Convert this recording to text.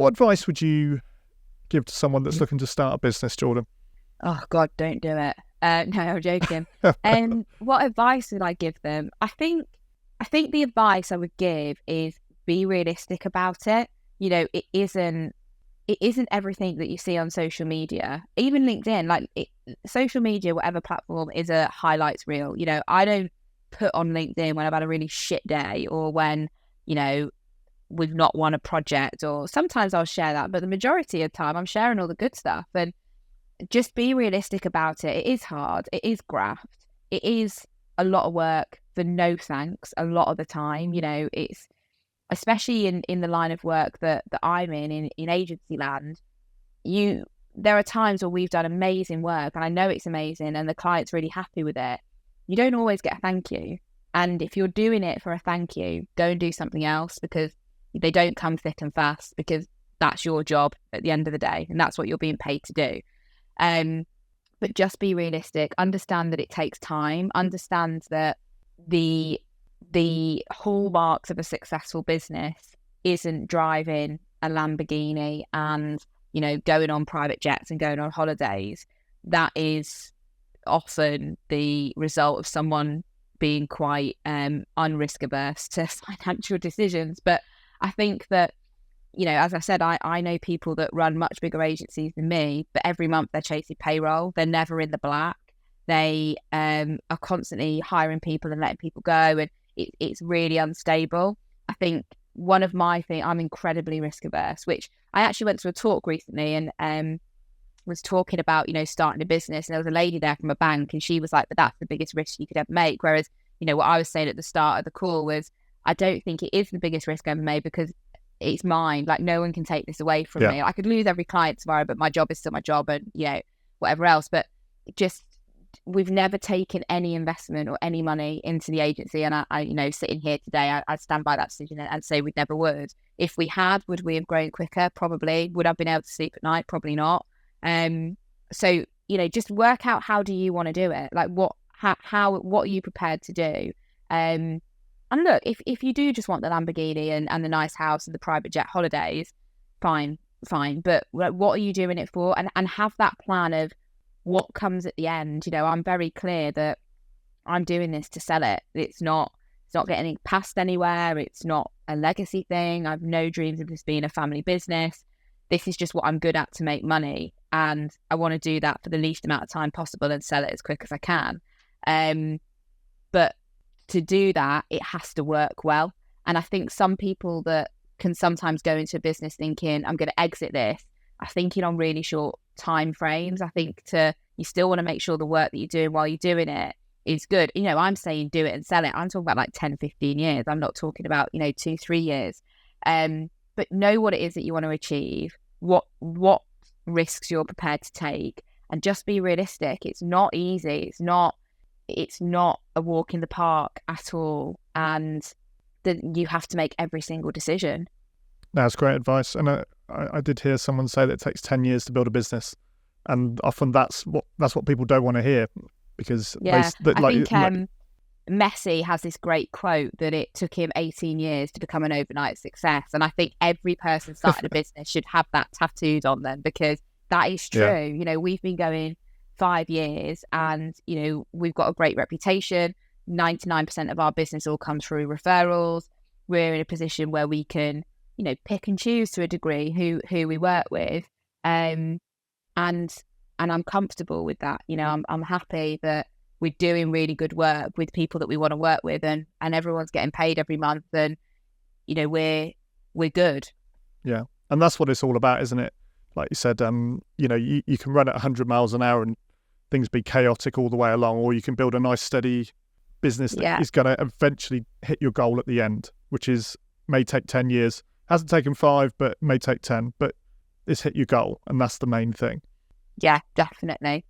What advice would you give to someone that's looking to start a business, Jordan? Oh God, don't do it. No, I'm joking. What advice would I give them? I think the advice I would give is be realistic about it. It isn't everything that you see on social media, even LinkedIn. Social media, whatever platform, is a highlights reel. I don't put on LinkedIn when I've had a really shit day or when we've not won a project, or sometimes I'll share that, but the majority of the time I'm sharing all the good stuff. And just be realistic about it. It is hard. It is graft. It is a lot of work for no thanks a lot of the time. It's especially in the line of work that I'm in agency land. There are times where we've done amazing work and I know it's amazing and the client's really happy with it. You don't always get a thank you. And if you're doing it for a thank you, go and do something else, because they don't come thick and fast, because that's your job at the end of the day and that's what you're being paid to do. But just be realistic. Understand that it takes time. Understand that the hallmarks of a successful business isn't driving a Lamborghini and going on private jets and going on holidays. That is often the result of someone being quite unrisk averse to financial decisions. But I think that, as I said, I know people that run much bigger agencies than me, but every month they're chasing payroll. They're never in the black. They are constantly hiring people and letting people go, and it's really unstable. I think one of my things, I'm incredibly risk averse, which I actually went to a talk recently and was talking about, starting a business. And there was a lady there from a bank and she was like, but that's the biggest risk you could ever make. Whereas, what I was saying at the start of the call was, I don't think it is the biggest risk I ever made, because it's mine. Like, no one can take this away from me. I could lose every client tomorrow, but my job is still my job, and whatever else. But just, we've never taken any investment or any money into the agency, and I sitting here today, I stand by that decision and say we never would. If we had, would we have grown quicker? Probably. Would I have been able to sleep at night? Probably not. So just work out, how do you want to do it? Like, what are you prepared to do? And look, if you do just want the Lamborghini and the nice house and the private jet holidays, fine. But what are you doing it for? And have that plan of what comes at the end. I'm very clear that I'm doing this to sell it. It's not getting passed anywhere. It's not a legacy thing. I've no dreams of this being a family business. This is just what I'm good at to make money. And I want to do that for the least amount of time possible and sell it as quick as I can. But to do that, it has to work well. And I think some people that can sometimes go into a business thinking, I'm going to exit this, are thinking on really short time frames. I think you still want to make sure the work that you're doing while you're doing it is good. I'm saying do it and sell it. I'm talking about like 10, 15 years. I'm not talking about, 2-3 years. But know what it is that you want to achieve, what risks you're prepared to take, and just be realistic. It's not easy. It's not a walk in the park at all. And then you have to make every single decision. That's great advice. And I did hear someone say that it takes 10 years to build a business. And often that's what people don't want to hear, because I think Messi has this great quote that it took him 18 years to become an overnight success. And I think every person starting a business should have that tattooed on them, because that is true. Yeah. We've been going 5 years and, we've got a great reputation. 99% of our business all comes through referrals. We're in a position where we can, pick and choose to a degree who we work with. And I'm comfortable with that. I'm happy that we're doing really good work with people that we want to work with, and everyone's getting paid every month, and we're good. Yeah, and that's what it's all about, isn't it? Like you said, you can run at 100 miles an hour and things be chaotic all the way along, or you can build a nice steady business that is going to eventually hit your goal at the end, which may take 10 years. Hasn't taken 5, but may take 10, but it's hit your goal, and that's the main thing. Yeah, definitely.